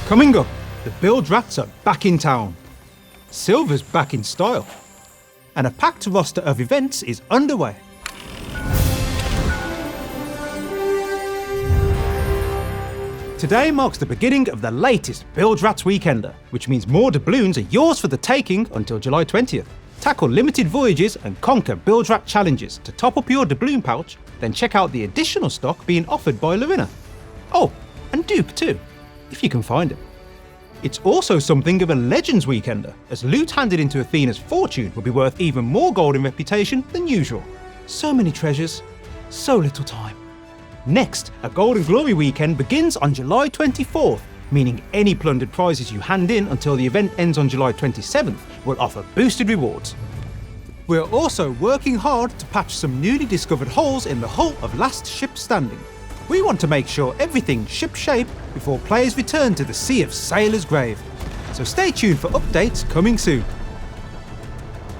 Coming up, the Bilge Rats are back in town. Silver's back in style. And a packed roster of events is underway. Today marks the beginning of the latest Bilge Rats Weekender, which means more doubloons are yours for the taking until July 20th. Tackle limited voyages and conquer Bilge Rat challenges to top up your doubloon pouch, then check out the additional stock being offered by Lorina. Oh, and Duke too, if you can find it. It's also something of a Legends Weekender, as loot handed into Athena's fortune will be worth even more gold in reputation than usual. So many treasures, so little time. Next, a Golden Glory weekend begins on July 24th, meaning any plundered prizes you hand in until the event ends on July 27th will offer boosted rewards. We're also working hard to patch some newly discovered holes in the hull of Last Ship Standing. We want to make sure everything's ship-shape before players return to the Sea of Sailor's Grave, so stay tuned for updates coming soon.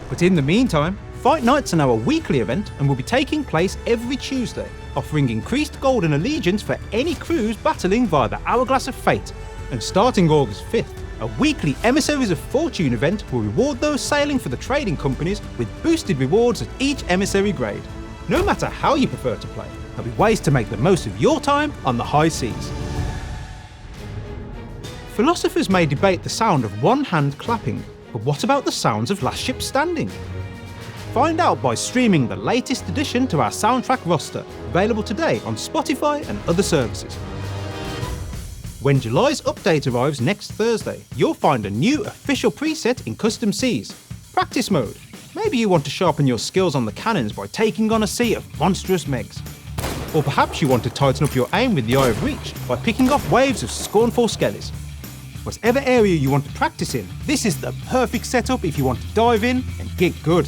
But in the meantime, Fight Nights are now a weekly event and will be taking place every Tuesday, offering increased golden allegiance for any crews battling via the Hourglass of Fate. And starting August 5th, a weekly Emissaries of Fortune event will reward those sailing for the trading companies with boosted rewards at each emissary grade. No matter how you prefer to play, there'll be ways to make the most of your time on the high seas. Philosophers may debate the sound of one hand clapping, but what about the sounds of Last Ship Standing? Find out by streaming the latest addition to our soundtrack roster, available today on Spotify and other services. When July's update arrives next Thursday, you'll find a new official preset in Custom Seas, Practice Mode. Maybe you want to sharpen your skills on the cannons by taking on a sea of monstrous megs. Or perhaps you want to tighten up your aim with the Eye of Reach by picking off waves of scornful skellies. Whatever area you want to practice in, this is the perfect setup if you want to dive in and get good.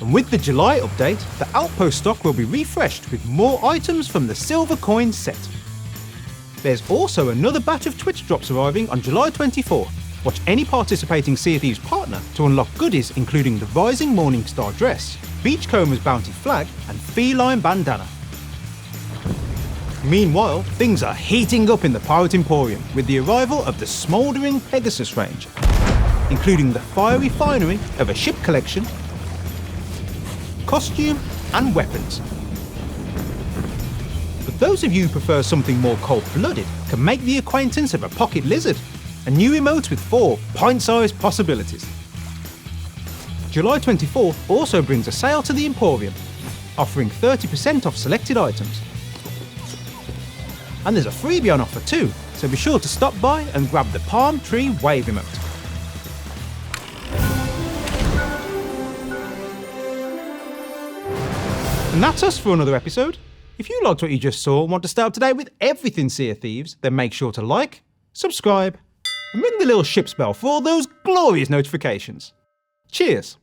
And with the July update, the Outpost stock will be refreshed with more items from the Silver Coin set. There's also another batch of Twitch drops arriving on July 24th. Watch any participating Sea of Thieves partner to unlock goodies including the Rising Morningstar dress, Beachcomber's bounty flag, and feline bandana. Meanwhile, things are heating up in the Pirate Emporium with the arrival of the smouldering Pegasus range, including the fiery finery of a ship collection, costume, and weapons. But those of you who prefer something more cold-blooded can make the acquaintance of a pocket lizard, a new emote with 4 pint-sized possibilities. July 24th also brings a sale to the Emporium, offering 30% off selected items. And there's a freebie on offer too, so be sure to stop by and grab the Palm Tree Wave emote. And that's us for another episode. If you liked what you just saw and want to stay up to date with everything Sea of Thieves, then make sure to like, subscribe, and ring the little ship's bell for all those glorious notifications. Cheers!